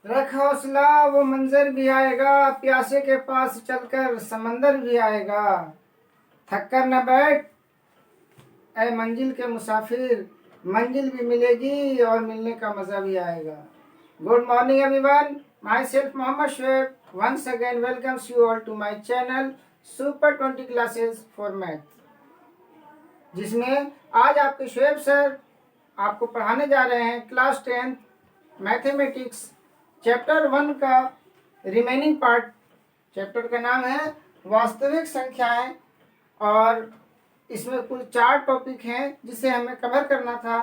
रख हौसला, वो मंजर भी आएगा, प्यासे के पास चलकर समंदर भी आएगा। थक कर न बैठ ऐ मंजिल के मुसाफिर, मंजिल भी मिलेगी और मिलने का मजा भी आएगा। Good morning everyone, myself Mohammad Shoaib once again welcomes you all to my channel super 20 classes for math, जिसमें आज आपके शुएब सर आपको पढ़ाने जा रहे हैं क्लास 10 मैथमेटिक्स चैप्टर 1 का रिमेनिंग पार्ट। चैप्टर का नाम है वास्तविक संख्याएं और इसमें कुल 4 टॉपिक हैं जिसे हमें कवर करना था।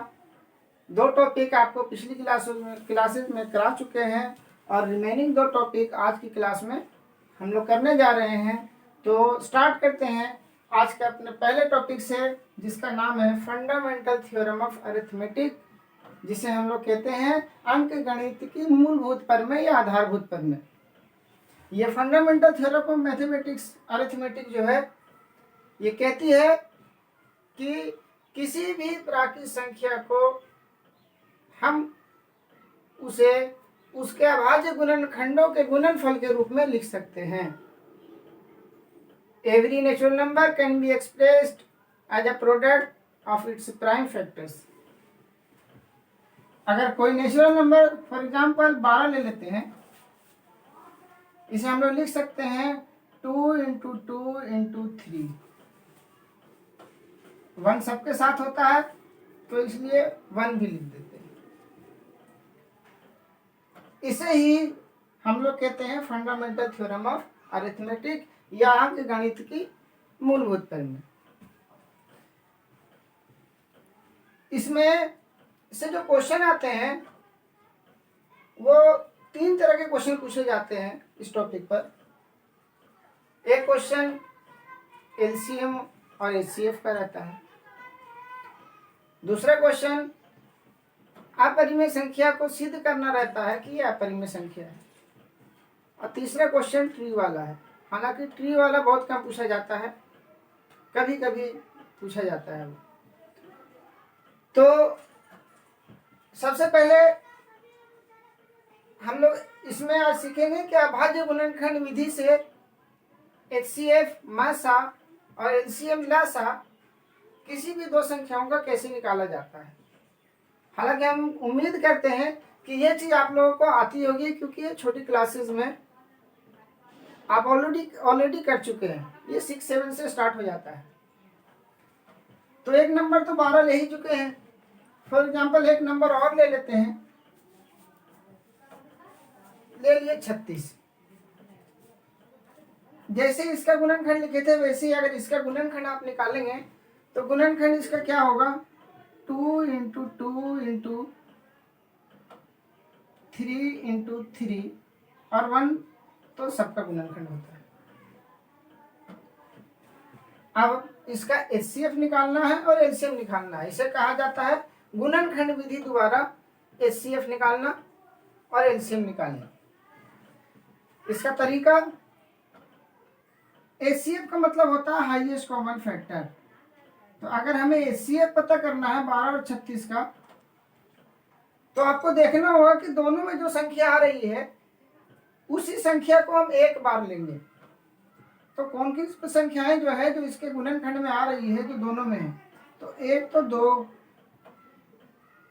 2 टॉपिक आपको पिछली क्लासेस में करा चुके हैं और रिमेनिंग 2 टॉपिक आज की क्लास में हम लोग करने जा रहे हैं। तो स्टार्ट करते हैं आज के अपने पहले टॉपिक से, जिसका नाम है फंडामेंटल थ्योरम ऑफ अरिथमेटिक, जिसे हम लोग कहते हैं अंक गणित की मूलभूत प्रमेय या आधारभूत प्रमेय। ये fundamental theorem of mathematics arithmetic जो है ये कहती है कि किसी भी प्राकृतिक संख्या को हम उसे उसके अभाज्य गुणनखंडों के गुणनफल के रूप में लिख सकते हैं। Every natural number can be expressed as a product of its prime factors. अगर कोई नेचुरल नंबर फॉर एग्जाम्पल 12 ले लेते हैं, इसे हम लोग लिख सकते हैं 2 इंटू 2 इंटू 3। 1 सबके साथ होता है तो इसलिए 1 भी लिख देते हैं। इसे ही हम लोग कहते हैं फंडामेंटल थ्योरम ऑफ अरिथमेटिक या अंक गणित की मूलभूत प्रमेय। इसमें से जो क्वेश्चन आते हैं वो 3 तरह के क्वेश्चन पूछे जाते हैं इस टॉपिक पर। एक क्वेश्चन एलसीएम और एचसीएफ का रहता है। दूसरा क्वेश्चन अपरिमेय संख्या को सिद्ध करना रहता है कि यह अपरिमेय संख्या है। और तीसरा क्वेश्चन ट्री वाला है। हालांकि ट्री वाला बहुत कम पूछा जाता है, कभी कभी पूछा जाता है वो। तो सबसे पहले हम लोग इसमें आज सीखेंगे कि अभाज्य गुणनखंड विधि से एचसीएफ मासा और एलसीएम लासा किसी भी 2 संख्याओं का कैसे निकाला जाता है। हालांकि हम उम्मीद करते हैं कि ये चीज आप लोगों को आती होगी, क्योंकि ये छोटी क्लासेस में आप ऑलरेडी कर चुके हैं। ये 6-7 से स्टार्ट हो जाता है। तो एक नंबर तो 12 ले ही चुके हैं। फॉर एग्जाम्पल एक नंबर और ले लेते हैं, ले लिए 36। जैसे इसका गुणनखंड लिखे थे वैसे ही अगर इसका गुणनखंड आप निकालेंगे तो गुणनखंड इसका क्या होगा 2 इंटू 2 इंटू 3 इंटू 3 और 1 तो सबका गुणनखंड होता है। अब इसका एचसीएफ निकालना है और एलसीएम निकालना है। इसे कहा जाता है गुणनखंड विधि द्वारा एचसीएफ निकालना और एलसीएम निकालना। इसका तरीका, एचसीएफ का मतलब होता है हाईएस्ट कॉमन फैक्टर। तो अगर हमें एचसीएफ पता करना है 12 और 36 का, तो आपको देखना होगा कि दोनों में जो संख्या आ रही है उसी संख्या को हम एक बार लेंगे। तो कौन सी संख्याएं जो है जो इसके गुणनखंड में आ रही है जो दोनों में है, तो एक तो 2,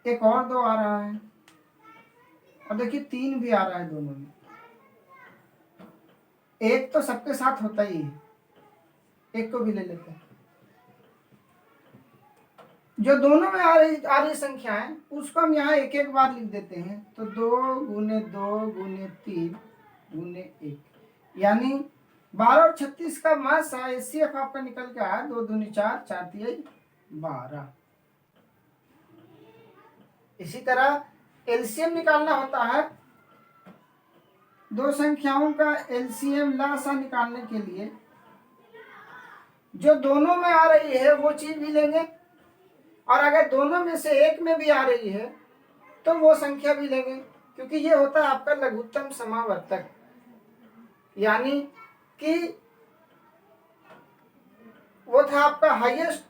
एक और 2 आ रहा है और देखिए 3 भी आ रहा है दोनों में। एक तो सबके साथ होता ही है, एक को भी ले लेते हैं। जो दोनों में आ रही संख्याएं उसको हम यहाँ एक एक बार लिख देते हैं। तो 2 गुने 2 गुने 3 गुने 1, यानी 12 और 36 का मासा एचसीएफ आपका निकल के आया 2 दूनी 4, 4 तिहाई 12। इसी तरह एलसीएम निकालना होता है। 2 संख्याओं का एलसीएम लासा निकालने के लिए जो दोनों में आ रही है वो चीज भी लेंगे, और अगर दोनों में से एक में भी आ रही है तो वो संख्या भी लेंगे, क्योंकि ये होता है आपका लघुत्तम समावर्तक। यानी कि वो था आपका हाईएस्ट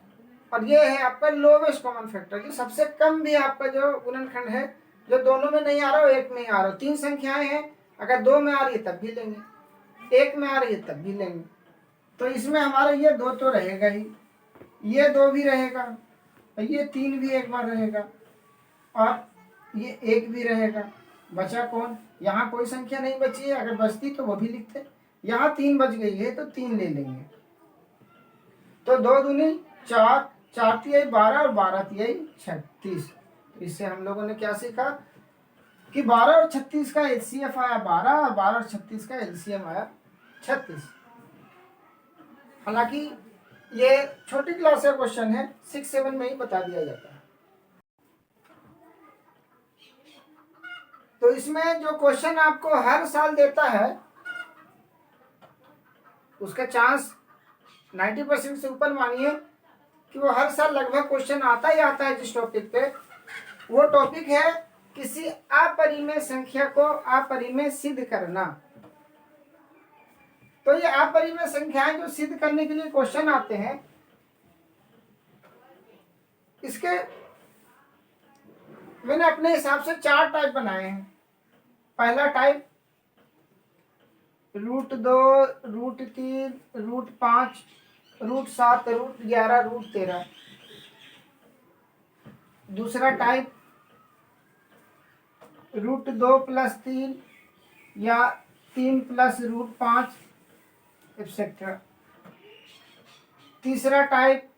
और ये है आपका लोवेस्ट कॉमन फैक्टर। जो सबसे कम भी आपका जो गुणनखंड है जो दोनों में नहीं आ रहा हो एक में ही आ रहा हो। 3 संख्याएं हैं, अगर 2 में आ रही है तब भी लेंगे, 1 में आ रही है तब भी लेंगे। तो इसमें हमारा ये 2 तो रहेगा ही, ये 2 भी रहेगा, और ये 3 भी एक बार रहेगा, और ये 1 भी रहेगा। बचा कौन? यहाँ कोई संख्या नहीं बची है, अगर बचती तो वो भी लिखते। यहाँ 3 बच गई है तो 3 ले लेंगे। तो 2 दूनी 4, 4 तिहाई 12 और 12 तिहाई 36। इससे हम लोगों ने क्या सीखा कि 12 और 36 का एलसीएम आया 12, और 12 और 36 का एलसीएम आया 36। हालांकि ये छोटी क्लास का क्वेश्चन है, 6-7 में ही बता दिया जाता है। तो इसमें जो क्वेश्चन आपको हर साल देता है उसका चांस 90% से ऊपर मानिए कि वो हर साल लगभग क्वेश्चन आता ही आता है। जिस टॉपिक पे, वो टॉपिक है किसी अपरिमेय संख्या को अपरिमेय सिद्ध करना। तो ये अपरिमेय संख्याएं जो सिद्ध करने के लिए क्वेश्चन आते हैं, इसके मैंने अपने हिसाब से 4 टाइप बनाए हैं। पहला टाइप √2, √3, √5, √7, √11, √13। दूसरा टाइप √2 + 3 या 3 + √5 एक्सेट्रा। तीसरा टाइप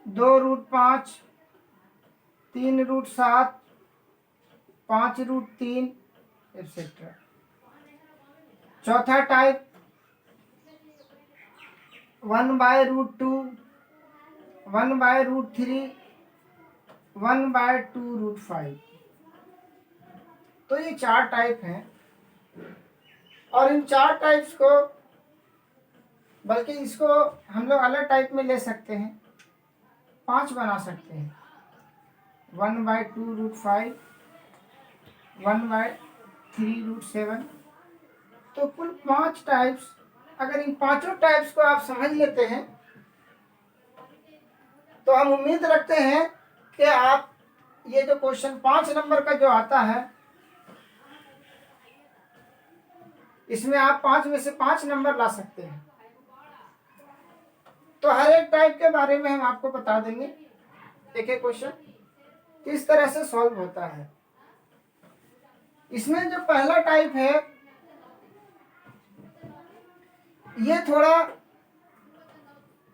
2√5, 3 √7, 5 √3 एक्सेट्रा। चौथा टाइप 1/√2, 1/√3, 1/2√5। तो ये 4 टाइप हैं, और इन 4 टाइप्स को, बल्कि इसको हम लोग अलग टाइप में ले सकते हैं, 5 बना सकते हैं। 1/2√5, 1/3√7। तो कुल 5 टाइप्स। अगर इन पांचों टाइप्स को आप समझ लेते हैं तो हम उम्मीद रखते हैं कि आप ये जो क्वेश्चन 5 नंबर का जो आता है, इसमें आप 5 में से 5 नंबर ला सकते हैं। तो हर एक टाइप के बारे में हम आपको बता देंगे, एक एक क्वेश्चन किस तरह से सॉल्व होता है। इसमें जो पहला टाइप है, ये थोड़ा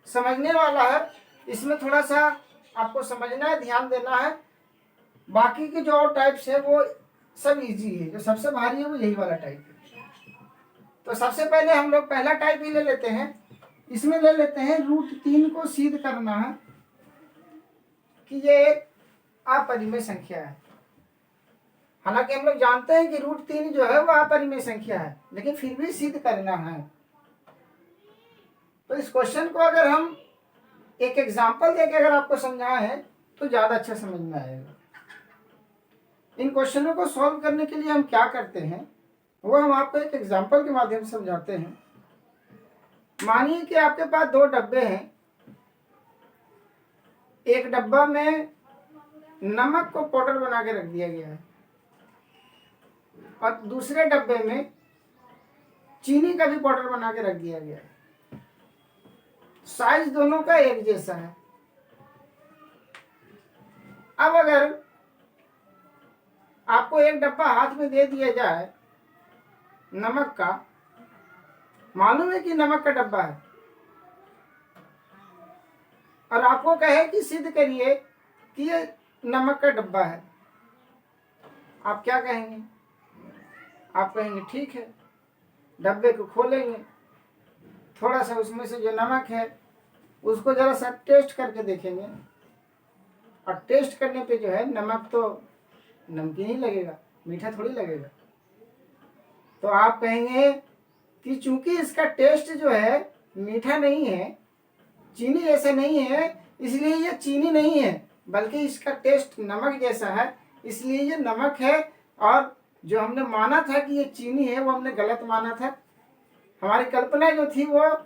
समझने वाला है। इसमें थोड़ा सा आपको समझना है, ध्यान देना है। बाकी के जो और टाइप्स है वो सब इजी है, जो सबसे भारी है वो यही वाला टाइप है। तो सबसे पहले हम लोग पहला टाइप ही ले लेते हैं। इसमें ले लेते हैं √3 को सिद्ध करना है कि ये एक अपरिमेय संख्या है। हालांकि हम लोग जानते हैं कि √3 जो है वो अपरिमेय संख्या है, लेकिन फिर भी सिद्ध करना है। तो इस क्वेश्चन को अगर हम एक एग्जाम्पल देकर अगर आपको समझाएं तो ज्यादा अच्छा समझ में आएगा। इन क्वेश्चनों को सॉल्व करने के लिए हम क्या करते हैं वो हम आपको एक एग्जाम्पल के माध्यम से समझाते हैं। मानिए कि आपके पास 2 डब्बे हैं। एक डब्बा में नमक को पाउडर बना के रख दिया गया है, और दूसरे डब्बे में चीनी का भी पाउडर बना के रख दिया गया है। साइज दोनों का एक जैसा है। अब अगर आपको एक डब्बा हाथ में दे दिया जाए नमक का, मालूम है कि नमक का डब्बा है, और आपको कहे कि सिद्ध करिए कि ये नमक का डब्बा है, आप क्या कहेंगे? आप कहेंगे ठीक है, डब्बे को खोलेंगे, थोड़ा सा उसमें से जो नमक है उसको जरा सा टेस्ट करके देखेंगे, और टेस्ट करने पे जो है नमक तो नमकीन ही लगेगा, मीठा थोड़ी लगेगा। तो आप कहेंगे कि चूंकि इसका टेस्ट जो है मीठा नहीं है, चीनी जैसा नहीं है, इसलिए ये चीनी नहीं है, बल्कि इसका टेस्ट नमक जैसा है, इसलिए ये नमक है। और जो हमने माना था कि ये चीनी है वो हमने गलत माना था। हमारी कल्पना जो थी वो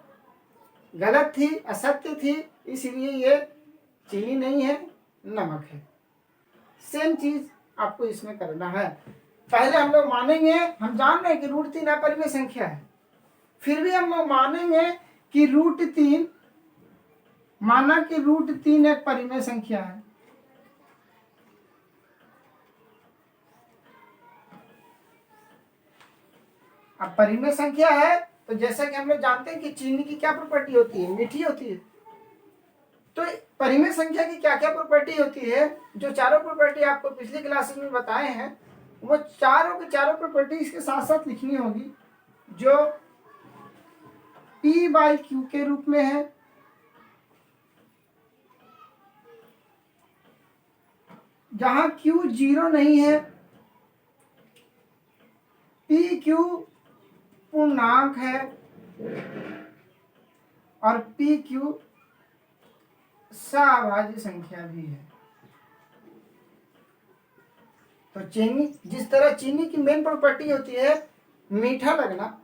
गलत थी, असत्य थी, इसलिए ये चीनी नहीं है, नमक है। सेम चीज आपको इसमें करना है। पहले हम लोग मानेंगे, हम जान रहे हैं कि √3 अपरिमेय संख्या है, फिर भी हम लोग मानेंगे कि √3, माना कि √3 एक परिमेय संख्या है। अब परिमेय संख्या है तो जैसा कि हम लोग जानते हैं कि चीनी की क्या प्रॉपर्टी होती है, मीठी होती है। तो परिमेय संख्या की क्या क्या प्रॉपर्टी होती है, जो चारों प्रॉपर्टी आपको पिछली क्लासेस में बताए हैं, वो चारों की चारों प्रॉपर्टी इसके साथ साथ लिखनी होगी, जो P/Q के रूप में है, जहां Q 0 नहीं है, PQ पूर्णांक है और PQ सहाभाज्य संख्या भी है। तो चीनी, जिस तरह चीनी की मेन प्रॉपर्टी होती है मीठा लगना,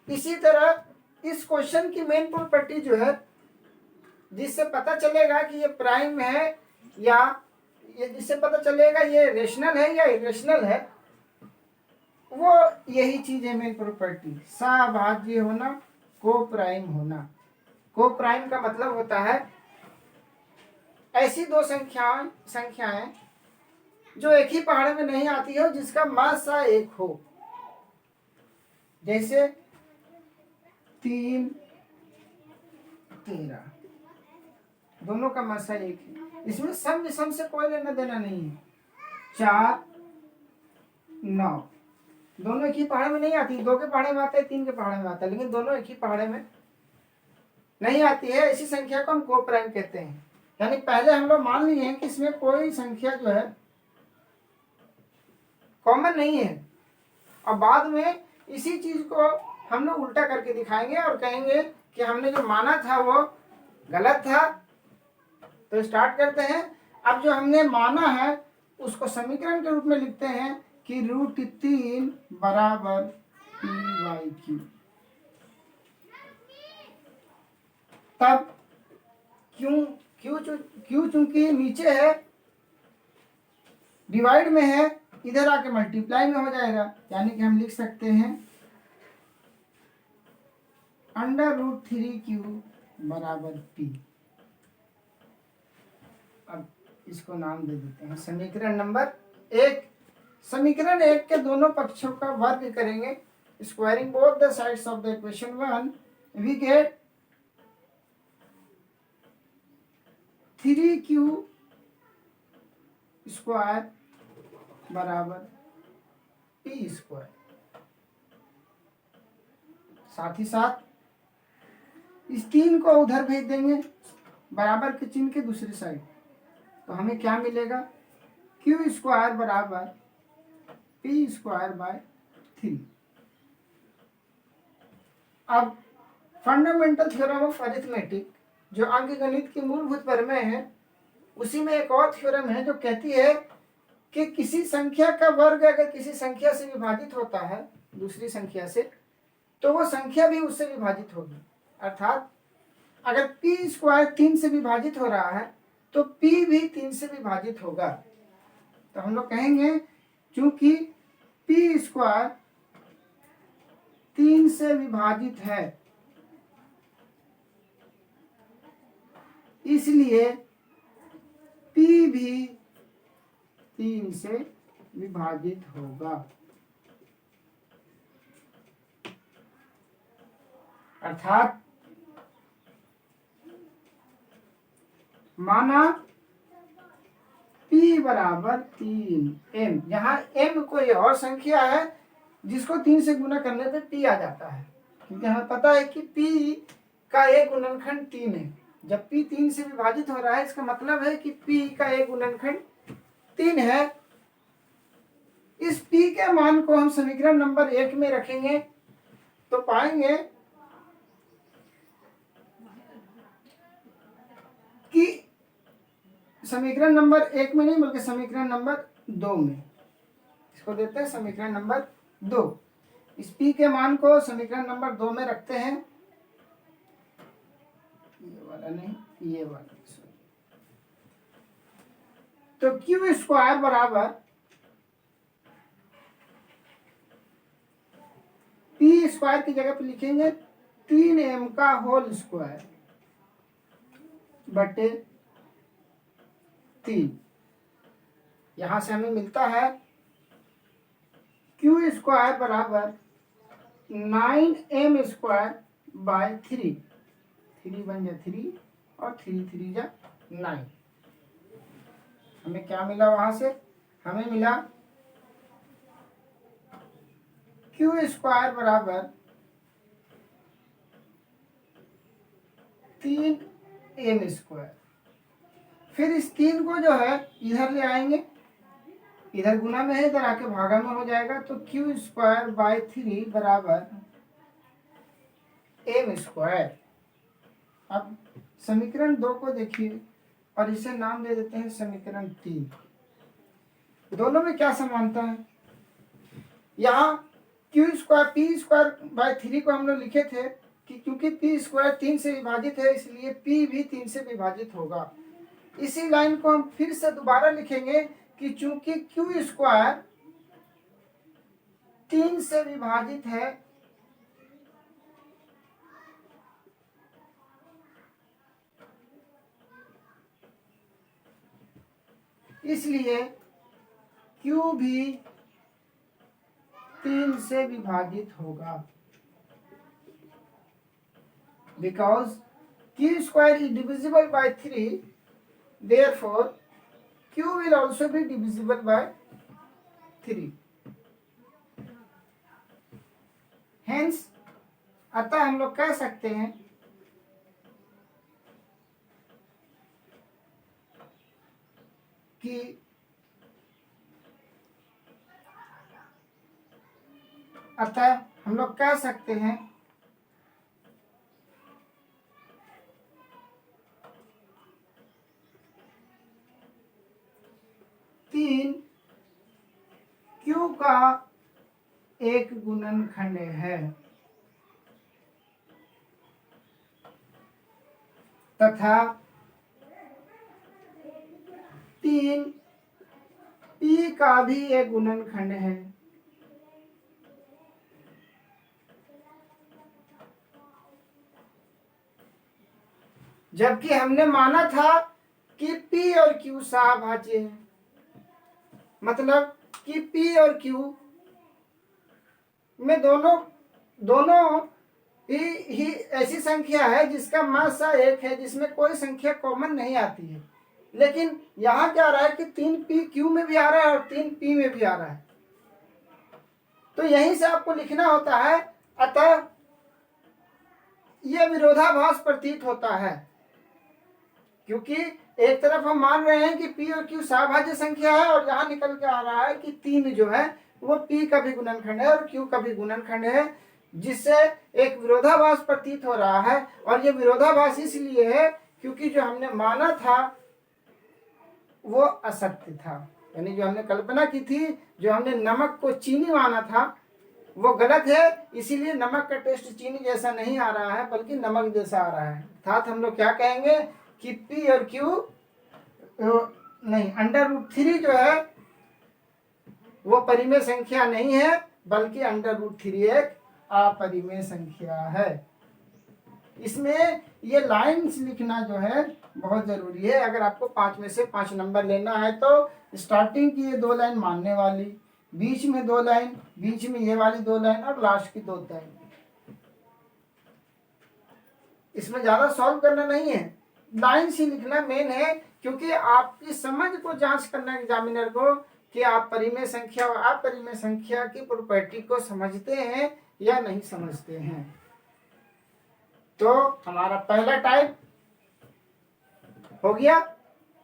इसी तरह इस क्वेश्चन की मेन प्रॉपर्टी जो है, जिससे पता चलेगा कि ये प्राइम है या ये, जिससे पता चलेगा ये रेशनल है या इरेशनल है, वो यही चीज है मेन प्रॉपर्टी, सहाभाज्य होना, को प्राइम होना। को प्राइम का मतलब होता है ऐसी दो संख्याएं जो एक ही पहाड़े में नहीं आती हो, जिसका मासा एक हो। जैसे 3, 13, दोनों का मासा एक है, इसमें सम विषम से कोई लेना देना नहीं है। 4, 9, दोनों एक ही पहाड़े में नहीं आती, 2 के पहाड़े में आते हैं, 3 के पहाड़े में आता है, लेकिन दोनों एक ही पहाड़े में नहीं आती है। ऐसी संख्या को हम को प्राइम कहते हैं। यानी पहले हम लोग मान लिए हैं कि इसमें कोई संख्या जो है कॉमन नहीं है, और बाद में इसी चीज को हम लोग उल्टा करके दिखाएंगे और कहेंगे कि हमने जो माना था वो गलत था। तो स्टार्ट करते हैं। अब जो हमने माना है उसको समीकरण के रूप में लिखते हैं कि √3 बराबर P/Q। तब क्यों चूंकि नीचे है, डिवाइड में है, इधर आके मल्टीप्लाई में हो जाएगा, यानी कि हम लिख सकते हैं √3Q बराबर P। अब इसको नाम दे देते हैं समीकरण नंबर 1। समीकरण 1 के दोनों पक्षों का वर्ग करेंगे, squaring both the sides of the equation 1, we get 3Q square बराबर P स्क्वायर। साथ ही साथ इस 3 को उधर भेज देंगे बराबर के चिन्ह के दूसरी साइड, तो हमें क्या मिलेगा, Q स्क्वायर बराबर P स्क्वायर बाय 3। अब फंडामेंटल थ्योरम ऑफ अरिथमेटिक, जो अंकगणित की मूलभूत प्रमेय है, उसी में एक और थ्योरम है जो कहती है कि किसी संख्या का वर्ग अगर किसी संख्या से विभाजित होता है दूसरी संख्या से, तो वो संख्या भी उससे विभाजित होगी। अर्थात अगर P स्क्वायर 3 से विभाजित हो रहा है तो P भी 3 से विभाजित होगा। तो हम लोग कहेंगे चूंकि P स्क्वायर 3 से विभाजित है, इसलिए P भी 3 से विभाजित होगा। अर्थात माना P बराबर 3m, जहां m कोई और संख्या है जिसको 3 से गुना करने पे P आ जाता है, क्योंकि हमें पता है कि P का एक गुणनखंड 3 है। जब P 3 से विभाजित हो रहा है, इसका मतलब है कि P का एक गुणनखंड 3 है। इस P के मान को हम समीकरण नंबर 1 में रखेंगे तो पाएंगे कि समीकरण नंबर 1 में नहीं बल्कि समीकरण नंबर 2 में, इसको देते हैं समीकरण नंबर 2। इस P के मान को समीकरण नंबर 2 में रखते हैं, ये वाला नहीं, ये वाला, तो क्यू स्क्वायर बराबर पी स्क्वायर की जगह पे लिखेंगे 3m का होल स्क्वायर बटे 3। यहां से हमें मिलता है क्यू स्क्वायर बराबर 9m स्क्वायर बाय 3। 3 बन जा 3 और 3 3 जा 9। हमें क्या मिला वहां से? हमें मिला क्यू स्क्वायर बराबर 3m स्क्वायर। फिर इस 3 को जो है इधर ले आएंगे, इधर गुना में है, इधर आके भागा में हो जाएगा। तो क्यू स्क्वायर बाय 3 बराबर m स्क्वायर। अब समीकरण 2 को देखिए और इसे नाम दे देते हैं समीकरण 3। दोनों में क्या समानता है? यहाँ Q square P square by 3 को हम लोग लिखे थे कि क्योंकि पी स्क्वायर 3 से विभाजित है इसलिए पी भी 3 से विभाजित होगा। इसी लाइन को हम फिर से दोबारा लिखेंगे कि चूंकि क्यू स्क्वायर 3 से विभाजित है इसलिए क्यू भी 3 से विभाजित होगा। Because Q square is divisible by 3, therefore q will also be divisible by 3। Hence अतः हम लोग कह सकते हैं कि अतः हम लोग कह सकते हैं तीन क्यू का एक गुणनखंड है तथा 3 पी का भी एक गुणनखंड है। जबकि हमने माना था कि पी और क्यू सहभाज्य है, मतलब कि पी और क्यू में दोनों ही ऐसी संख्या है जिसका मासा 1 है, जिसमें कोई संख्या कॉमन नहीं आती है। लेकिन यहाँ क्या आ रहा है कि 3 पी क्यू में भी आ रहा है और 3 पी में भी आ रहा है। तो यहीं से आपको लिखना होता है अतः यह विरोधाभास प्रतीत होता है, क्योंकि एक तरफ हम मान रहे हैं कि पी और क्यू सहभाज्य संख्या है और यहाँ निकल के आ रहा है कि 3 जो है वो पी का भी गुणनखंड है और क्यू का भी गुणनखंड है, जिससे एक विरोधाभास प्रतीत हो रहा है। और ये विरोधाभास इसलिए है क्योंकि जो हमने माना था वो असत्य था, यानी जो हमने कल्पना की थी, जो हमने नमक को चीनी माना था वो गलत है। इसीलिए नमक का टेस्ट चीनी जैसा नहीं आ रहा है बल्कि नमक जैसा आ रहा है। अर्थात हम लोग क्या कहेंगे कि पी और क्यू नहीं, √3 जो है वो परिमेय संख्या नहीं है बल्कि √3 एक अपरिमेय संख्या है। इसमें ये लाइंस लिखना जो है बहुत जरूरी है। अगर आपको 5 में से 5 नंबर लेना है तो स्टार्टिंग की ये 2 लाइन मानने वाली, बीच में 2 लाइन, बीच में ये वाली 2 लाइन और लास्ट की 2 लाइन। इसमें ज्यादा सॉल्व करना नहीं है, लाइन से लिखना मेन है, क्योंकि आपकी समझ को जांच करना एग्जामिनर को कि आप परिमेय संख्या और अपरिमेय संख्या की प्रॉपर्टी को समझते हैं या नहीं समझते हैं। तो हमारा पहला टाइप हो गया।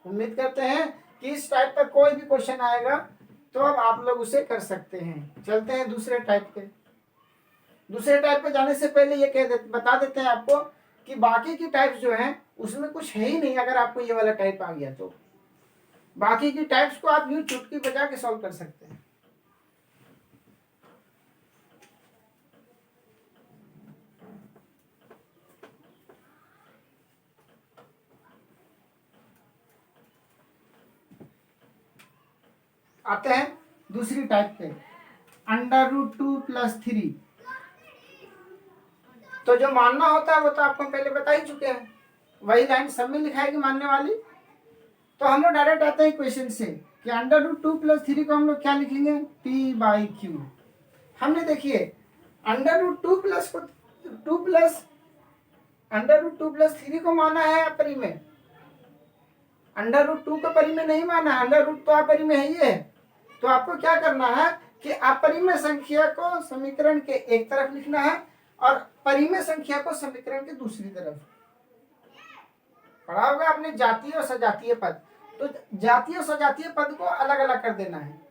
उम्मीद करते हैं कि इस टाइप पर कोई भी क्वेश्चन आएगा तो अब आप लोग उसे कर सकते हैं। चलते हैं दूसरे टाइप पे। दूसरे टाइप पे जाने से पहले ये बता देते हैं आपको कि बाकी की टाइप्स जो हैं उसमें कुछ है ही नहीं। अगर आपको ये वाला टाइप आ गया तो बाकी की टाइप्स को आप यूं चुटकी बजा के सॉल्व कर सकते हैं। आते हैं दूसरी टाइप पे, √2+3। तो जो मानना होता है वो तो आपको पहले बता ही चुके हैं, वही लाइन सब में लिखाएगी मानने वाली। तो हम लोग डायरेक्ट आते हैं क्वेश्चन से कि √2+3 को हम लोग क्या लिखेंगे, p/q। हमने देखिए √2+3 को माना है अपरिमेय, √2 को परिमेय नहीं माना है, √2 तो अपरिमेय है ये। तो आपको क्या करना है कि अपरिमेय संख्या को समीकरण के एक तरफ लिखना है और परिमेय संख्या को समीकरण के दूसरी तरफ। पढ़ा होगा आपने जातीय और सजातीय पद, तो जातीय और सजातीय पद को अलग अलग कर देना है।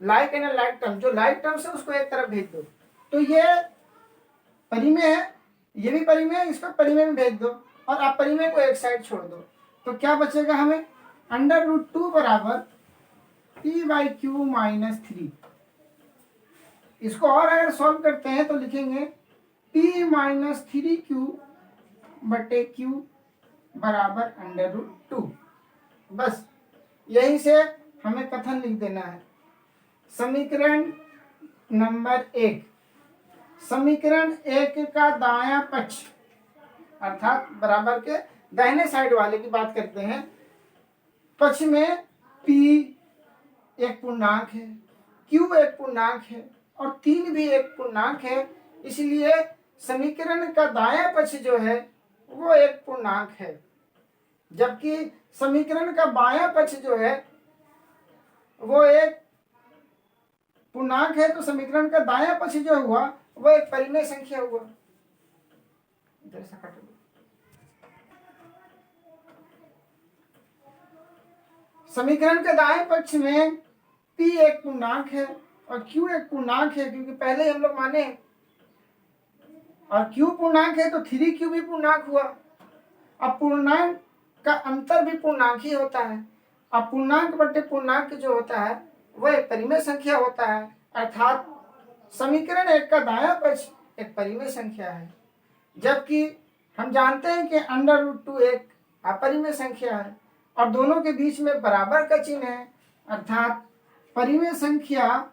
लाइक एंड लाइक टर्म, जो लाइक टर्म्स है उसको एक तरफ भेज दो। तो ये परिमेय है, ये भी परिमेय है, इसको परिमेय में भेज दो और अपरिमेय को एक साइड छोड़ दो। तो क्या बचेगा हमें, √2 बराबर p/q-3। इसको और अगर सॉल्व करते हैं तो लिखेंगे p-3q/q बराबर √2। बस यहीं से हमें कथन लिख देना है। समीकरण नंबर 1, समीकरण 1 का दायां पक्ष अर्थात बराबर के दाहिने साइड वाले की बात करते हैं, पक्ष में p एक पूर्णांक है, q एक पूर्णांक है और 3 भी एक पूर्णांक है, इसलिए समीकरण का दायां पक्ष जो है वो एक पूर्णांक है, जबकि समीकरण का बायां पक्ष जो है वो एक पूर्णांक है। तो समीकरण का दायां पक्ष जो हुआ वो एक परिमेय संख्या हुआ। इधर से काट दो। समीकरण के दाएं पक्ष में p एक पूर्णांक है और q एक पूर्णांक है, क्योंकि पहले हम लोग माने और q पूर्णांक है तो 3q भी पूर्णांक हुआ। अब पूर्णांक का अंतर भी पूर्णांक ही होता है। अब पूर्णांक बटे पूर्णांक जो होता है वह एक परिमेय संख्या होता है, अर्थात समीकरण 1 का दायां पक्ष एक परिमेय संख्या है, जबकि हम जानते हैं कि √2 एक अपरिमेय संख्या है और दोनों के बीच में बराबर का चिन्ह है, अर्थात परिमेय संख्या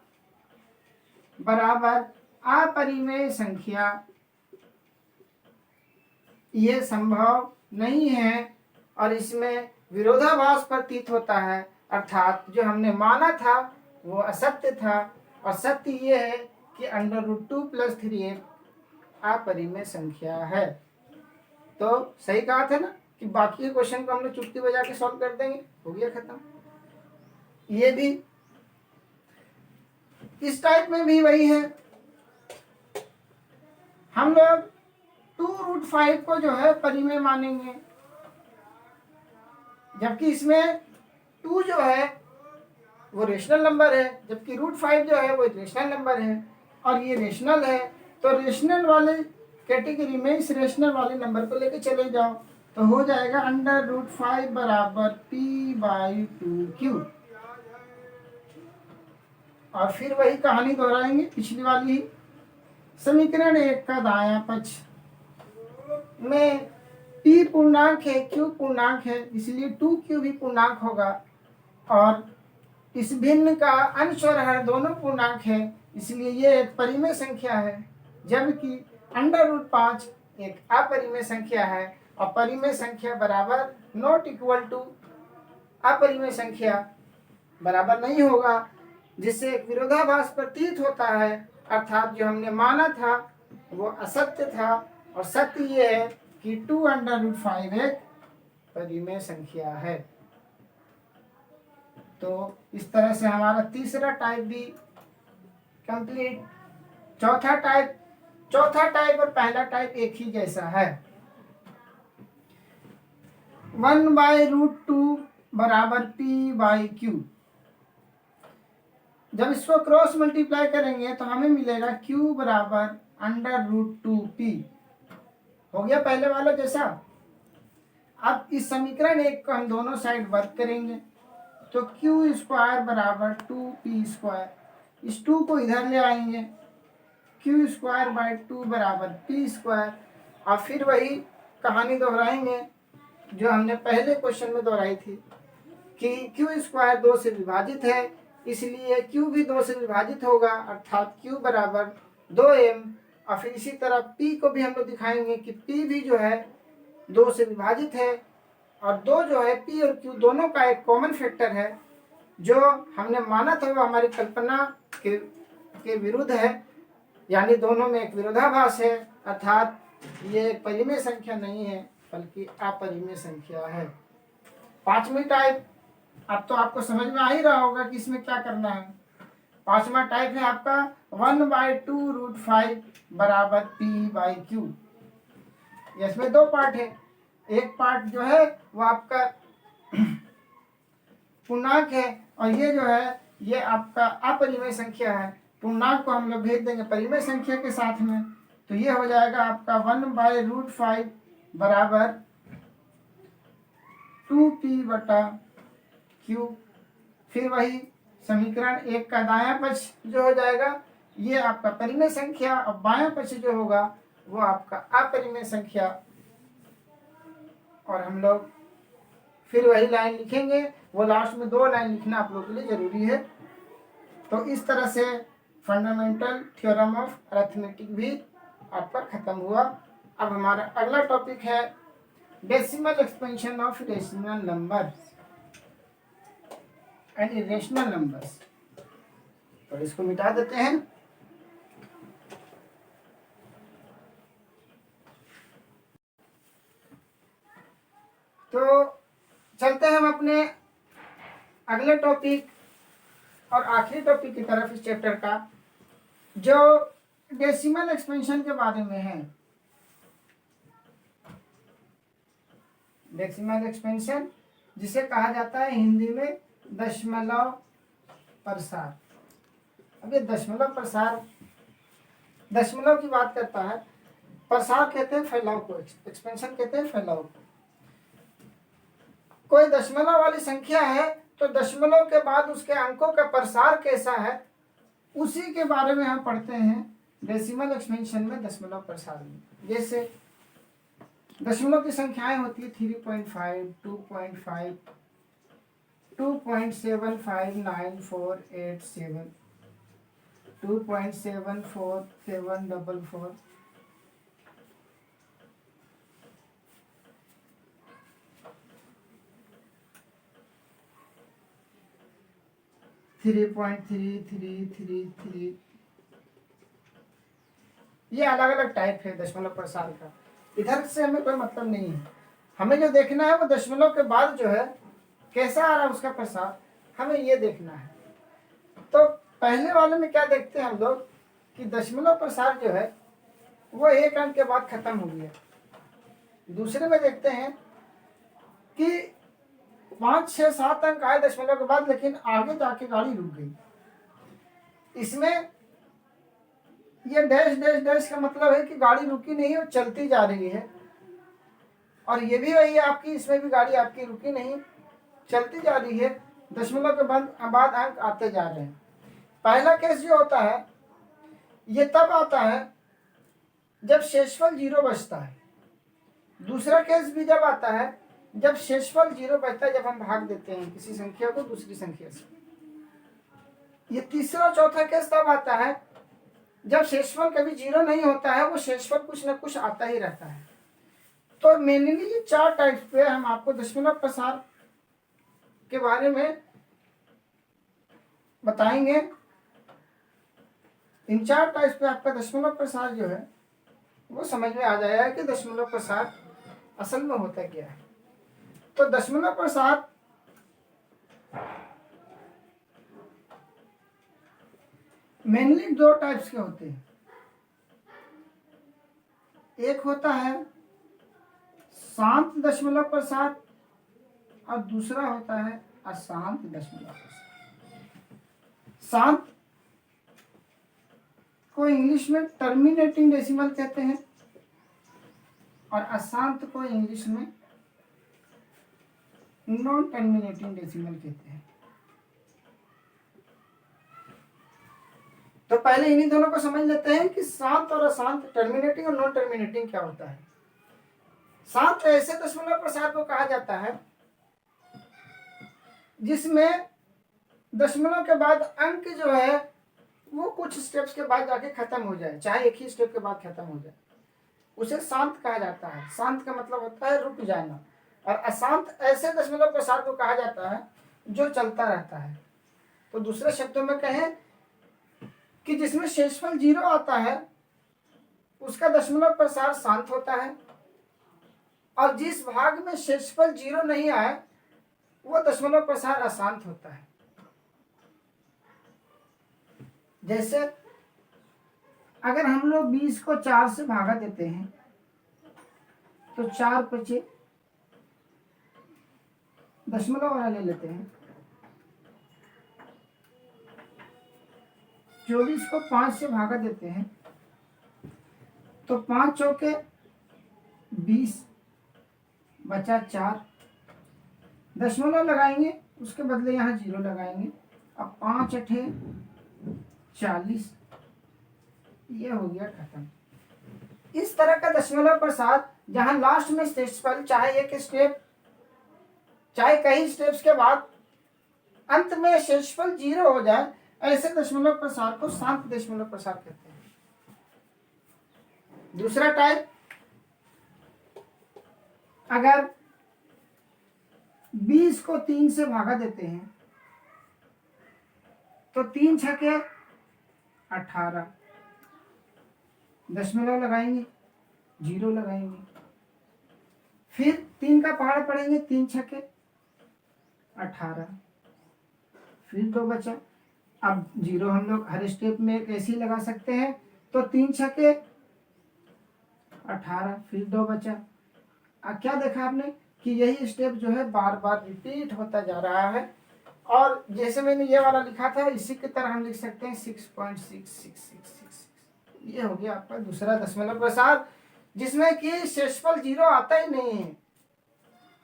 बराबर अपरिमेय संख्या, ये संभव नहीं है और इसमें विरोधाभास प्रतीत होता है, अर्थात जो हमने माना था वो असत्य था और सत्य ये है कि √2+3 एक अपरिमेय संख्या है। तो सही कहा था ना कि बाकी के क्वेश्चन को हम लोग चुटकी बजा के सॉल्व कर देंगे, हो गया खत्म। ये भी इस टाइप में भी वही है, हम लोग 2√5 को जो है परिमेय मानेंगे, जबकि इसमें 2 जो है वो रेशनल नंबर है, जबकि √5 जो है वो रेशनल नंबर है और ये रेशनल है। तो रेशनल वाले कैटेगरी में इस रेशनल वाले नंबर को लेके चले जाओ तो हो जाएगा √5 बराबर p/2q। और फिर वही कहानी दोहराएंगे पिछली वाली ही। समीकरण 1 का दायां पक्ष में p पूर्णांक है, q पूर्णांक है, इसलिए 2q भी पूर्णांक होगा और इस भिन्न का अंश और हर दोनों पूर्णांक है, इसलिए ये एक परिमेय संख्या है, जबकि √5 एक अपरिमेय संख्या है और परिमेय संख्या बराबर नॉट इक्वल टू अपरिमेय संख्या बराबर नहीं होगा, जिससे एक विरोधाभास प्रतीत होता है, अर्थात जो हमने माना था वो असत्य था और सत्य ये है कि 2√5 एक परिमेय संख्या है। तो इस तरह से हमारा तीसरा टाइप भी कंप्लीट। चौथा टाइप और पहला टाइप एक ही जैसा है। 1/√2 बराबर p/q। जब इसको क्रॉस मल्टीप्लाई करेंगे तो हमें मिलेगा q बराबर √2p। हो गया पहले वाला जैसा। अब इस समीकरण 1 को हम दोनों साइड वर्क करेंगे तो q² बराबर 2p²। इस 2 को इधर ले आएंगे, q²/2 बराबर p²। और फिर वही कहानी दोहराएंगे जो हमने पहले क्वेश्चन में दोहराई थी कि q² 2 से विभाजित है, इसलिए Q भी 2 से विभाजित होगा, अर्थात Q बराबर 2m। और फिर इसी तरह P को भी हम लोग दिखाएंगे कि P भी जो है 2 से विभाजित है, और 2 जो है P और Q दोनों का एक कॉमन फैक्टर है, जो हमने माना था वो हमारी कल्पना के विरुद्ध है, यानी दोनों में एक विरोधाभास है, अर्थात ये एक परिमेय संख्या नहीं है बल्कि अपरिमेय संख्या है। 5वीं टाइप, अब तो आपको समझ में आ ही रहा होगा कि इसमें क्या करना है। 5वां टाइप है आपका 1/2√5 बराबर P/Q। इसमें 2 पार्ट है। एक पार्ट जो है वो आपका पूर्णांक है, और ये जो है ये आपका अपरिमेय संख्या है। पूर्णांक को हम लोग भेज देंगे परिमेय संख्या के साथ में, तो ये हो जाएगा आपका 1/√5 बराबर 2P/Q। फिर वही समीकरण 1 का दायां पक्ष जो हो जाएगा ये आपका परिमेय संख्या, और बायां पक्ष जो होगा वो आपका अपरिमेय संख्या। और हम लोग फिर वही लाइन लिखेंगे, वो लास्ट में 2 लाइन लिखना आप लोगों के लिए जरूरी है। तो इस तरह से फंडामेंटल थ्योरम ऑफ अरिथमेटिक भी आपका खत्म हुआ। अब हमारा अगला टॉपिक है decimal expansion of rational numbers and irrational numbers. तो इसको मिटा देते हैं। तो चलते हैं हम अपने अगले टॉपिक और आखिरी टॉपिक की तरफ इस चैप्टर का, जो डेसिमल एक्सपेंशन के बारे में है। डेसिमल एक्सपेंशन जिसे कहा जाता है हिंदी में दशमलव प्रसार। अब ये दशमलव प्रसार, दशमलव की बात करता है, प्रसार कहते हैं फैलाव को, एक्सपेंशन कहते हैं फैलाव को। कोई दशमलव वाली संख्या है तो दशमलव के बाद उसके अंकों का प्रसार कैसा है, उसी के बारे में हम पढ़ते हैं डेसिमल एक्सपेंशन में, दशमलव प्रसार में। जैसे दशमलव की संख्याएं होती है 3.5, 2.5, 2.75948, 2.74744, 3.3333। ये अलग अलग टाइप है दशमलव प्रसार का। इधर से हमें कोई मतलब नहीं है, हमें जो देखना है वो दशमलव के बाद जो है कैसा आ रहा है उसका प्रसार, हमें ये देखना है। तो पहले वाले में क्या देखते हैं हम लोग कि दशमलव प्रसार जो है वो 1 अंक के बाद खत्म हो गया। दूसरे में देखते हैं कि 5, 6, 7 अंक आए दशमलव के बाद, लेकिन आगे जाके गाड़ी रुक गई। इसमें ये डैश डैश डैश का मतलब है कि गाड़ी रुकी नहीं और चलती जा रही है, और ये भी वही है आपकी, इसमें भी गाड़ी आपकी रुकी नहीं, चलती जा रही है। दशमलव के बाद अंक आते जा रहे हैं। पहला केस जो होता है ये तब आता है जब शेषफल 0 बचता है। दूसरा केस भी जब आता है जब शेषफल 0 बचता है, जब हम भाग देते हैं किसी संख्या को दूसरी संख्या से। ये तीसरा और चौथा केस तब आता है जब शेषफल कभी 0 नहीं होता है, वो शेषफल कुछ ना कुछ आता ही रहता है। तो मेनली ये 4 टाइप्स पे हम आपको दशमलव प्रसार के बारे में बताएंगे। इन 4 टाइप्स पे आपका दशमलव प्रसार जो है वो समझ में आ जाएगा कि दशमलव प्रसार असल में होता क्या है। तो दशमलव प्रसार मेनली 2 टाइप्स के होते हैं। एक होता है शांत दशमलव प्रसार और दूसरा होता है अशांत दशमलव प्रसार। शांत को इंग्लिश में टर्मिनेटिंग डेसिमल कहते हैं, और अशांत को इंग्लिश में नॉन टर्मिनेटिंग डेसिमल कहते हैं। तो पहले इन्हीं दोनों को समझ लेते हैं कि शांत और अशांत, टर्मिनेटिंग और नॉन टर्मिनेटिंग क्या होता है। शांत ऐसे दशमलव प्रसार को कहा जाता है जिसमें दशमलव के बाद अंक जो है वो कुछ स्टेप्स के बाद जाके खत्म हो जाए, चाहे एक ही स्टेप के बाद खत्म हो जाए, उसे शांत कहा जाता है। शांत का मतलब होता है रुक जाना। और अशांत ऐसे दशमलव प्रसार को कहा जाता है जो चलता रहता है। तो दूसरे शब्दों में कहें कि जिसमें शेषफल 0 आता है उसका दशमलव प्रसार शांत होता है, और जिस भाग में शेषफल 0 नहीं आए वो दशमलव प्रसार अशांत होता है। जैसे अगर हम लोग 20 को 4 से भागा देते हैं तो 4 बचे, दशमलव वाला ले लेते हैं। 24 को 5 से भागा देते हैं तो 5 चौके 20, बचा 4, दशमलव लगाएंगे उसके बदले यहाँ 0 लगाएंगे। अब 5 अठे 40, ये हो गया खत्म। इस तरह का दशमलव प्रसार जहां लास्ट में शेषफल चाहे एक स्टेप चाहे कई स्टेप्स के बाद अंत में शेषफल 0 हो जाए, ऐसे दशमलव प्रसार को शांत दशमलव प्रसार कहते हैं। दूसरा टाइप, अगर 20 को 3 से भागा देते हैं तो 3 छके 18, दशमलव लगाएंगे 0 लगाएंगे, फिर 3 का पहाड़ पड़ेंगे, 3 छके 18, फिर 2 बचा। अब 0 हम लोग हर स्टेप में कैसे लगा सकते हैं, तो 3 छके 18, फिर 2 बचा। अब क्या देखा आपने कि यही स्टेप जो है बार बार रिपीट होता जा रहा है। और जैसे मैंने ये वाला लिखा था इसी की तरह हम लिख सकते हैं 6.6666, ये हो गया आपका दूसरा दशमलव प्रसार, जिसमें कि शेषफल 0 आता ही नहीं है।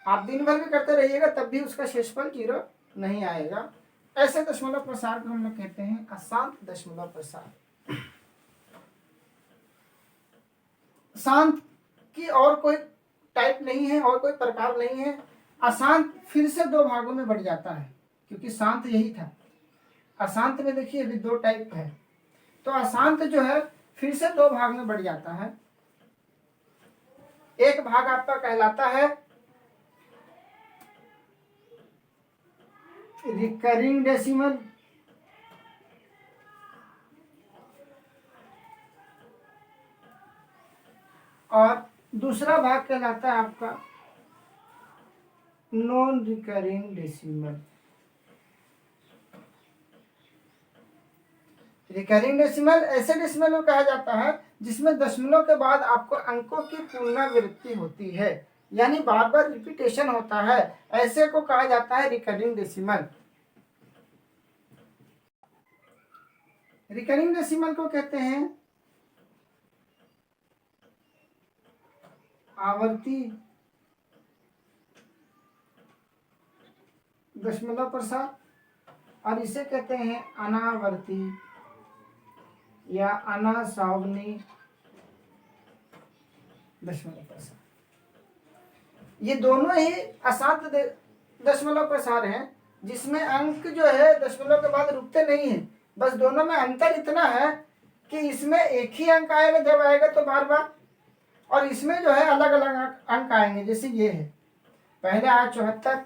आप दिन भर भी करते रहिएगा तब भी उसका शेषफल 0 नहीं आएगा। ऐसे दशमलव प्रसार को हम लोग कहते हैं अशांत दशमलव प्रसार। शांत की और कोई टाइप नहीं है, और कोई प्रकार नहीं है। अशांत फिर से 2 भागों में बढ़ जाता है, क्योंकि शांत यही था। अशांत में देखिए अभी 2 टाइप है, तो अशांत जो है फिर से 2 भाग में बढ़ जाता है। एक भाग आपका कहलाता है रिकरिंग डेसिमल, और दूसरा भाग कहलाता है आपका non recurring decimal. Recurring decimal ऐसे डेसिमल को कहा जाता है जिसमें दशमलव के बाद आपको अंकों की पुनरावृत्ति होती है, यानी बार बार रिपीटेशन होता है। ऐसे को कहा जाता है रिकरिंग डेसिमल। रिकरिंग डेसिमल को कहते हैं आवर्ती दशमलव प्रसार, और इसे कहते हैं अनावर्ती या अनासावनी दशमलव प्रसार। ये दोनों ही अशांत दशमलव प्रसार हैं, जिसमें अंक जो है दशमलव के बाद रुकते नहीं है। बस दोनों में अंतर इतना है कि इसमें एक ही अंक आएगा जब आएगा तो बार बार, और इसमें जो है अलग अलग अंक आएंगे। जैसे ये है, पहले आया 74,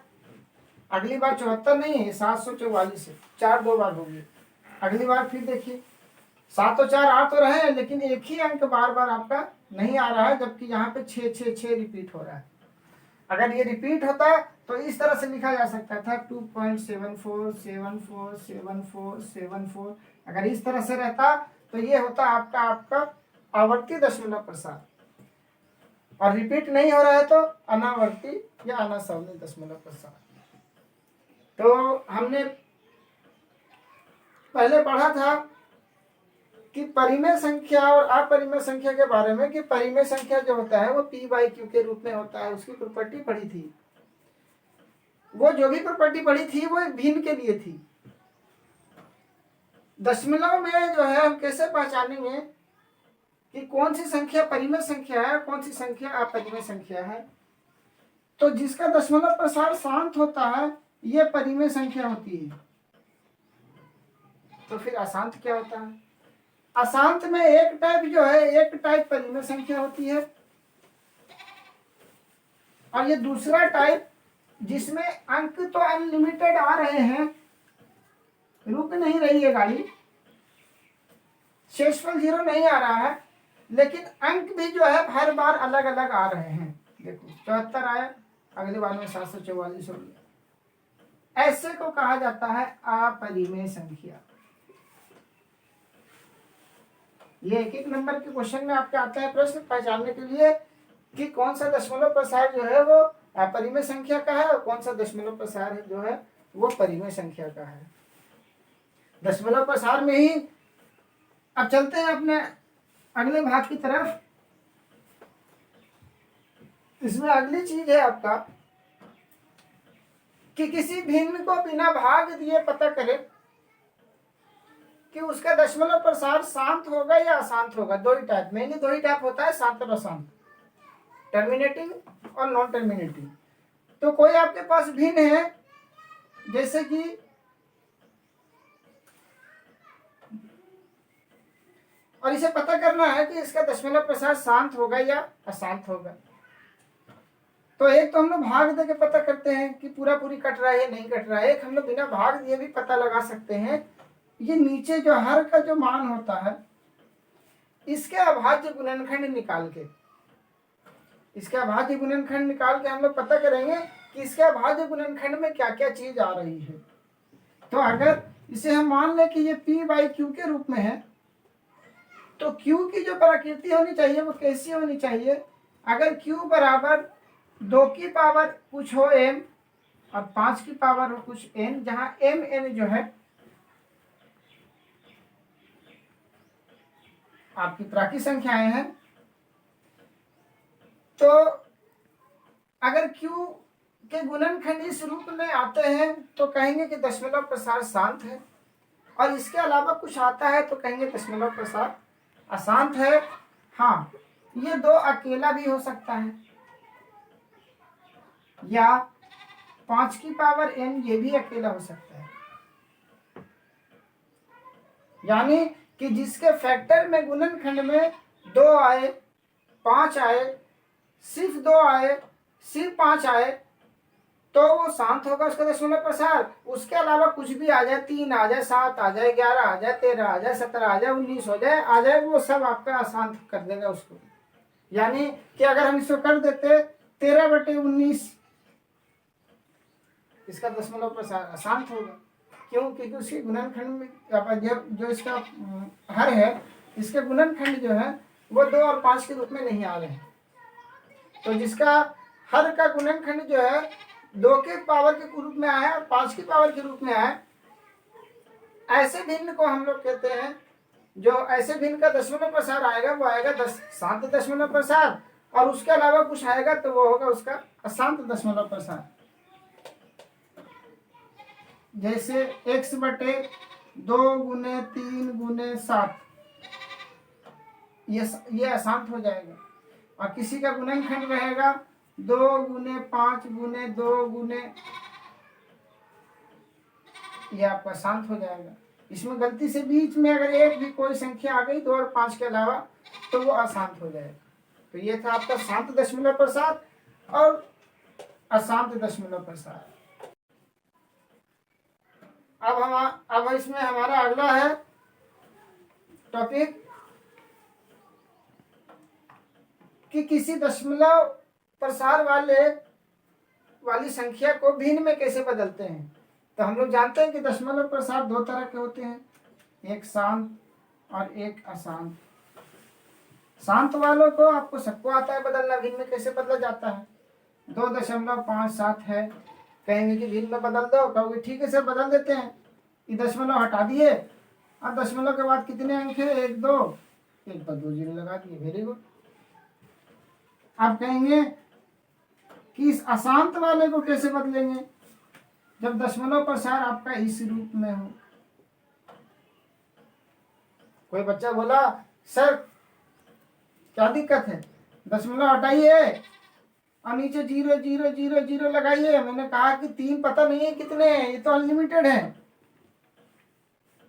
अगली बार 74 नहीं है, 744 है, 4 2 बार होगी। अगली बार फिर देखिए 7 और 4 आ तो रहे हैं, लेकिन एक ही अंक बार बार आपका नहीं आ रहा है, जबकि यहाँ पे 6 6 6 रिपीट हो रहा है। अगर ये रिपीट होता तो इस तरह से लिखा जा सकता था 2.74747474। अगर इस तरह से रहता तो ये होता आपका आवर्ती दशमलव प्रसार, और रिपीट नहीं हो रहा है तो अनावर्ती या अनासावनी दशमलव प्रसार। तो हमने पहले पढ़ा था कि परिमेय संख्या और अपरिमेय संख्या के बारे में, कि परिमेय संख्या जो होता है वो p/q के रूप में होता है। उसकी प्रॉपर्टी पढ़ी थी, वो जो भी प्रॉपर्टी पढ़ी थी वो भिन्न के लिए थी। दशमलव में जो है हम कैसे पहचानेंगे कि कौन सी संख्या परिमेय संख्या है, कौन सी संख्या अपरिमेय संख्या है। तो जिसका दशमलव प्रसार शांत होता है ये परिमेय संख्या होती है, तो फिर अशांत क्या होता है? अशांत में एक टाइप जो है, एक टाइप परिमेय संख्या होती है, और ये दूसरा टाइप जिसमें अंक तो अनलिमिटेड आ रहे हैं, रुक नहीं रही है गाड़ी, शेषफल 0 नहीं आ रहा है, लेकिन अंक भी जो है हर बार अलग अलग आ रहे हैं। देखो 74 आया, अगली बार में 744 हो गया। ऐसे को कहा जाता है अपरिमेय संख्या। ये एक एक नंबर के क्वेश्चन में आपके आता है प्रश्न पहचानने के लिए कि कौन सा दशमलव प्रसार जो है वो अपरिमेय संख्या का है और कौन सा दशमलव प्रसार जो है वो परिमेय संख्या का है। दशमलव प्रसार में ही अब चलते हैं अपने अगले भाग की तरफ। इसमें अगली चीज है आपका कि किसी भिन्न को बिना भाग दिए पता करें कि उसका दशमलव प्रसार शांत होगा या अशांत होगा। दो ही टाइप, मेनली दो ही टाइप होता है, शांत और अशांत, टर्मिनेटिंग और नॉन टर्मिनेटिंग। तो कोई आपके पास भिन्न है, जैसे कि और इसे पता करना है कि इसका दशमलव प्रसार शांत होगा या अशांत होगा। तो एक तो हम लोग भाग दे के पता करते हैं कि पूरा पूरी कट रहा है या नहीं कट रहा है। एक हम लोग बिना भाग दिए भी पता लगा सकते हैं। ये नीचे जो हर का जो मान होता है, इसके अभाज्य गुणनखंड निकाल के, इसके अभाज्य गुणनखंड निकाल के हम लोग पता करेंगे कि इसके अभाज्य गुणनखंड में क्या क्या चीज आ रही है। तो अगर इसे हम मान लें कि ये p/q के रूप में है, तो q की जो प्रकृति होनी चाहिए वो कैसी होनी चाहिए? अगर q बराबर 2 की पावर कुछ हो m और 5 की पावर हो कुछ n, जहां m n जो है आपकी प्राकृतिक संख्याएं हैं, तो अगर q के गुणनखंड इस रूप में आते हैं तो कहेंगे कि दशमलव प्रसार शांत है, और इसके अलावा कुछ आता है तो कहेंगे दशमलव प्रसार अशांत है। हाँ, ये दो अकेला भी हो सकता है, या 5 की पावर n ये भी अकेला हो सकता है। यानी कि जिसके फैक्टर में गुणनखंड में 2 आए, 5 आए, सिर्फ 2 आए, सिर्फ 5 आए, तो वो शांत होगा उसका दशमलव प्रसार। उसके अलावा कुछ भी आ जाए, 3 आ जाए, 7 आ जाए, 11 आ जाए, 13 आ जाए, 17 आ जाए, 19 हो जाए, आ जाए, वो सब आपका अशांत कर देगा उसको। यानी कि अगर हम इसको कर देते 13/19, इसका दशमलव प्रसार अशांत होगा। क्यों? क्योंकि उसके गुणनखंड में जो इसका हर है, इसके गुणनखंड जो है वो 2 और 5 के रूप में नहीं आ रहे हैं। तो जिसका हर का गुणनखंड जो है 2 के पावर के रूप में आया और 5 की पावर के रूप में आया, ऐसे भिन्न को हम लोग कहते हैं। जो ऐसे भिन्न का दशमलव प्रसार आएगा वो आएगा शांत दशमलव प्रसार, और उसके अलावा कुछ आएगा तो वो होगा उसका अशांत दशमलव प्रसार। जैसे x/2 × 3 × 7, ये अशांत हो जाएगा। और किसी का गुणनखंड रहेगा 2 × 5 × 2 ये आपका शांत हो जाएगा। इसमें गलती से बीच में अगर एक भी कोई संख्या आ गई 2 और 5 के अलावा, तो वो अशांत हो जाएगा। तो ये था आपका शांत दशमलव प्रसार और अशांत दशमलव प्रसार। अब इसमें हमारा अगला है टॉपिक कि किसी दशमलव प्रसार वाली संख्या को भिन्न में कैसे बदलते हैं। तो हम लोग जानते हैं कि दशमलव प्रसार 2 तरह के होते हैं, एक शांत और एक अशांत। शांत वालों को आपको सबको आता है बदलना, भिन्न में कैसे बदला जाता है। 2.57 है, कहेंगे कि भिन्न में बदल दो, कहोगे ठीक है सर बदल देते हैं। ये दशमलव हटा दिए, अब दशमलव के बाद कितने अंक है? 1 2, 1 पर 2 0 लगा दिए, वेरी गुड। आप कहेंगे कि इस अशांत वाले को कैसे बदलेंगे, जब दशमलव प्रसार आपका इस रूप में हो। कोई बच्चा बोला सर क्या दिक्कत है, दशमलव हटाइए और नीचे 0 0 0 0 लगाइए। मैंने कहा कि 3 पता नहीं है कितने हैं, ये तो अनलिमिटेड है।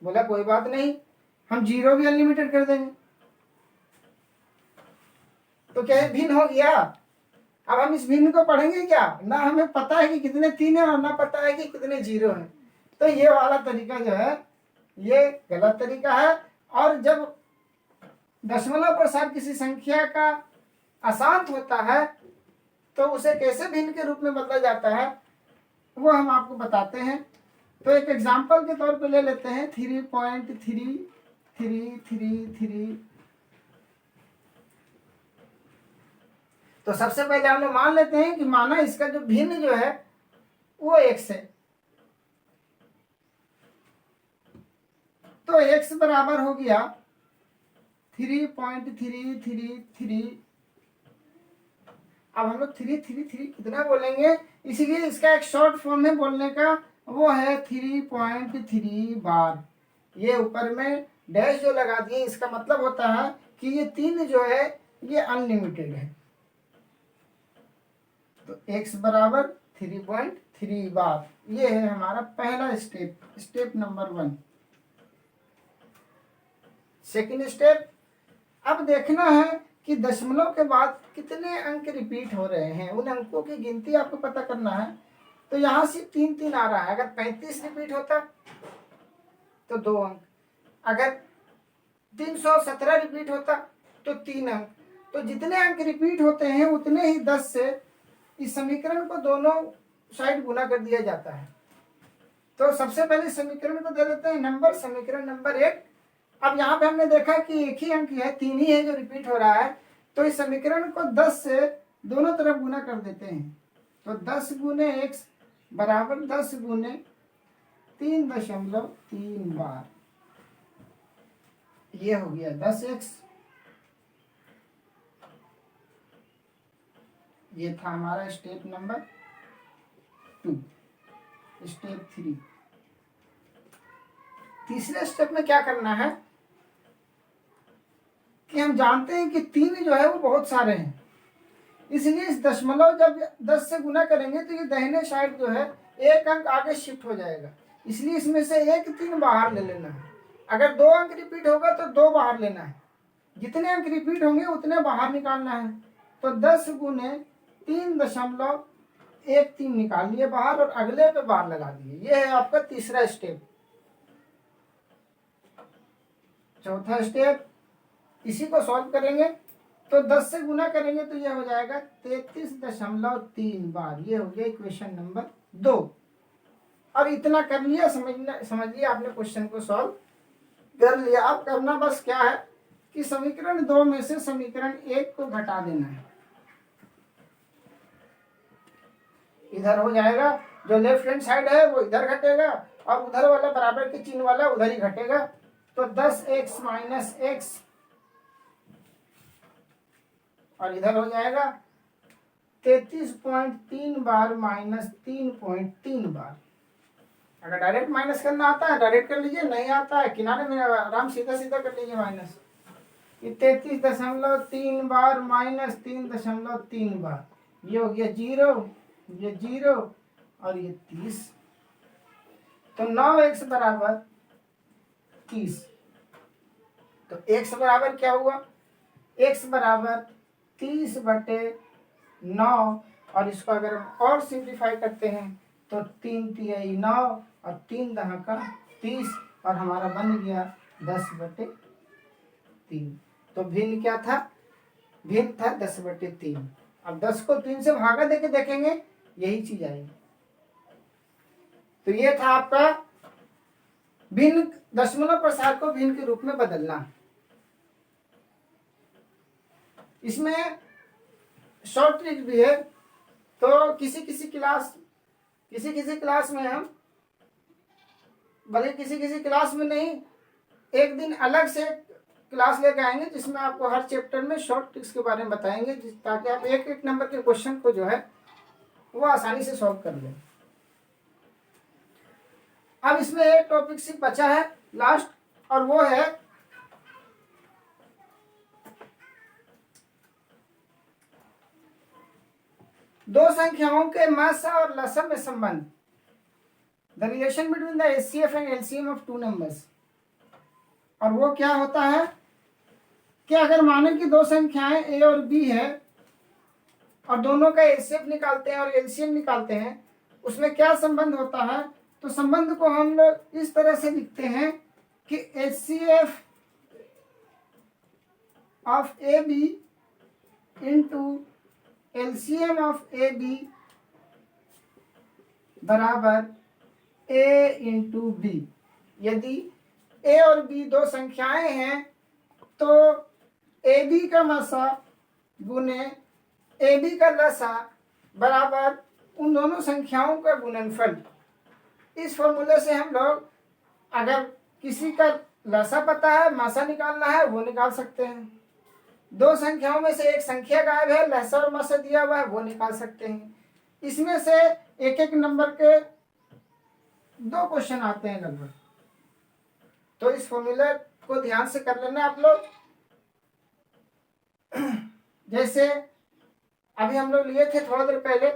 बोला कोई बात नहीं, हम 0 भी अनलिमिटेड कर देंगे। तो क्या है, भिन्न हो गया। अब हम इस भिन्न को पढ़ेंगे क्या, ना हमें पता है कि कितने 3 है और ना पता है कि कितने 0 है। तो ये वाला तरीका जो है ये गलत तरीका है। और जब दशमलव प्रसार किसी संख्या का अशांत होता है तो उसे कैसे भिन्न के रूप में बदला जाता है वो हम आपको बताते हैं। तो एक एग्जाम्पल के तौर पे ले लेते हैं 3.3333। तो सबसे पहले हम लोग मान लेते हैं कि माना इसका जो भिन्न जो है वो x है। तो x बराबर हो गया 3.333। अब हम लोग 333 कितना बोलेंगे, इसीलिए इसका एक शॉर्ट फॉर्म में बोलने का वो है 3.3 बार। ये ऊपर में डैश जो लगा दिए इसका मतलब होता है कि ये 3 जो है ये अनलिमिटेड है। तो x बराबर 3.3 बार, ये है हमारा पहला step, step number 1। Second step, अब देखना है कि दशमलव के बाद कितने अंक रिपीट हो रहे हैं, उन अंकों की गिनती आपको पता करना है। तो यहाँ से 3 आ रहा है, अगर 35 रिपीट होता तो 2 अंक, अगर 317 रिपीट होता तो 3 अंक। तो जितने अंक रिपीट होते हैं उतने ही 10 से इस समीकरण को दोनों साइड गुना कर दिया जाता है। तो सबसे पहले समीकरण को दे देते हैं नंबर, समीकरण नंबर 1। अब यहाँ पे हमने देखा कि एक ही अंक है, 3 ही है जो रिपीट हो रहा है। तो इस समीकरण को 10 से दोनों तरफ गुना कर देते हैं। तो 10 गुने x बराबर 10 गुने 3.3 बार, ये हो गया 10x। ये था हमारा स्टेप नंबर 2। स्टेप 3, तीसरे स्टेप में क्या करना है कि हम जानते हैं कि 3 जो है वो बहुत सारे हैं, इसलिए इस दशमलव जब 10 से गुना करेंगे तो ये दाहिने साइड जो है एक अंक आगे शिफ्ट हो जाएगा, इसलिए इसमें से एक 3 बाहर ले लेना है। अगर 2 अंक रिपीट होगा तो 2 बाहर लेना है, जितने अंक रिपीट होंगे उतने बाहर निकालना है। तो 10 गुने 3.13 निकाल लिए बाहर और अगले पे बार लगा दिए। ये है आपका तीसरा स्टेप। चौथा स्टेप, इसी को सॉल्व करेंगे तो 10 से गुना करेंगे तो ये हो जाएगा 33.3 बार, ये हो गया इक्वेशन नंबर 2। और इतना कर लिया, समझिए आपने क्वेश्चन को सॉल्व कर लिया। अब करना बस क्या है कि समीकरण 2 में से समीकरण 1 को घटा देना है। इधर हो जाएगा, जो लेफ्ट हैंड साइड है वो इधर घटेगा और उधर वाला बराबर के चिन्ह वाला उधर ही घटेगा। तो 10x माइनस x और इधर हो जाएगा 33.3 बार माइनस 3.3 बार। अगर डायरेक्ट माइनस करना आता है डायरेक्ट कर लीजिए, नहीं आता है किनारे में आराम सीधा सीधा कर लीजिए माइनस। ये 33.3 बार माइनस 3.3 बार, ये हो गया 0, ये 0 और ये 30। तो 9x बराबर 30। तो x बराबर क्या हुआ, x बराबर 30/9। और इसको अगर हम और सिंप्लीफाई करते हैं तो 3 तिहाई 9 और 3 दहका 30 और हमारा बन गया 10/3। तो भिन्न क्या था, भिन्न था 10/3। अब 10 को 3 से भागा देके देखेंगे यही चीज आएगी। तो ये था आपका भिन्न, दशमलव प्रसार को भिन्न के रूप में बदलना। इसमें शॉर्ट ट्रिक भी है। तो किसी किसी क्लास में हम, भले किसी क्लास में नहीं, एक दिन अलग से क्लास लेकर आएंगे जिसमें आपको हर चैप्टर में शॉर्ट ट्रिक्स के बारे में बताएंगे, ताकि आप एक एक नंबर के क्वेश्चन को जो है वो आसानी से सॉल्व कर लें। अब इसमें एक टॉपिक सिर्फ बचा है लास्ट, और वो है दो संख्याओं के मासा और लसम में संबंध, the relation between the HCF and LCM of two numbers. और वो क्या होता है कि अगर माने कि दो संख्याएं ए और बी है और दोनों का एचसीएफ निकालते हैं और एलसीएम निकालते हैं, उसमें क्या संबंध होता है? तो संबंध को हम लोग इस तरह से लिखते हैं कि HCF of a b into LCM of a b बराबर ए इंटू बी। यदि ए और बी दो संख्याएं हैं तो ए बी का मसा गुने ए बी का लसा बराबर उन दोनों संख्याओं का गुणनफल। इस फॉर्मूले से हम लोग अगर किसी का लसा पता है, मासा निकालना है, वो निकाल सकते हैं। दो संख्याओं में से एक संख्या गायब है, लसा और मासा दिया हुआ है, वो निकाल सकते हैं। इसमें से एक एक नंबर के दो क्वेश्चन आते हैं लगभग, तो इस फॉर्मूले को ध्यान से कर लेना आप लोग। जैसे अभी हम लोग लिए थे थोड़ा देर पहले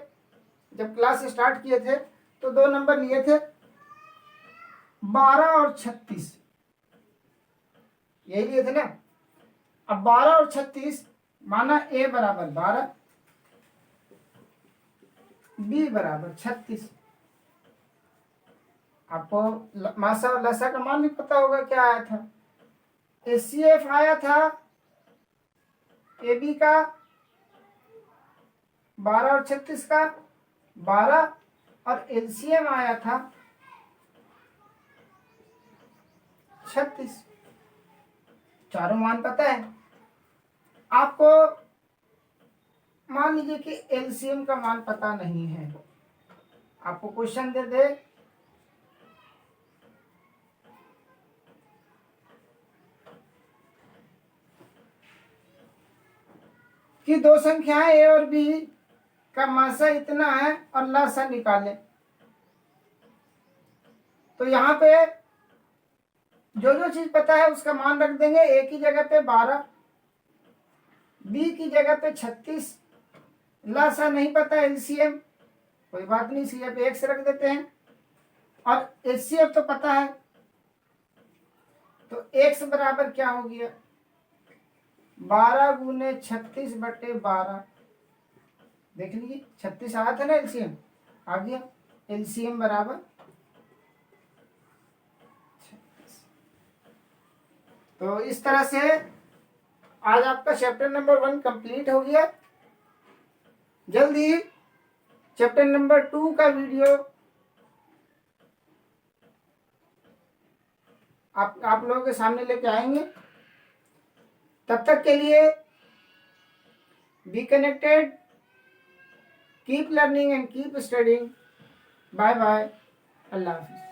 जब क्लास स्टार्ट किए थे, तो दो नंबर लिए थे 12 और 36, यही लिए थे ना। अब 12 और 36 माना ए बराबर 12, बी बराबर 36। आपको मासा और लसा का मान भी पता होगा क्या आया था। एचसीएफ आया था ए बी का 12 और 36 का 12, और एलसीएम आया था 36। चारों मान पता है आपको। मान लीजिए कि एलसीएम का मान पता नहीं है, आपको क्वेश्चन दे दे कि दो संख्याएं ए और बी का मासा इतना है और लसा निकाले, तो यहाँ पे जो जो चीज पता है उसका मान रख देंगे। ए की जगह पे 12, बी की जगह पे 36, लसा नहीं पता एलसीएम, कोई बात नहीं, सीएफ एक से रख देते हैं, और एचसीएफ तो पता है, तो एक्स बराबर क्या हो गया 12 गुने 36 बटे 12। देख लीजिए 36 आया था ना, एलसीएम आ गया, एलसीएम बराबर 36। तो इस तरह से आज आपका चैप्टर नंबर 1 कंप्लीट हो गया। जल्दी चैप्टर नंबर 2 का वीडियो आप लोगों के सामने लेके आएंगे। तब तक के लिए be connected, keep learning and keep studying. Bye bye, अल्लाह हाफिज।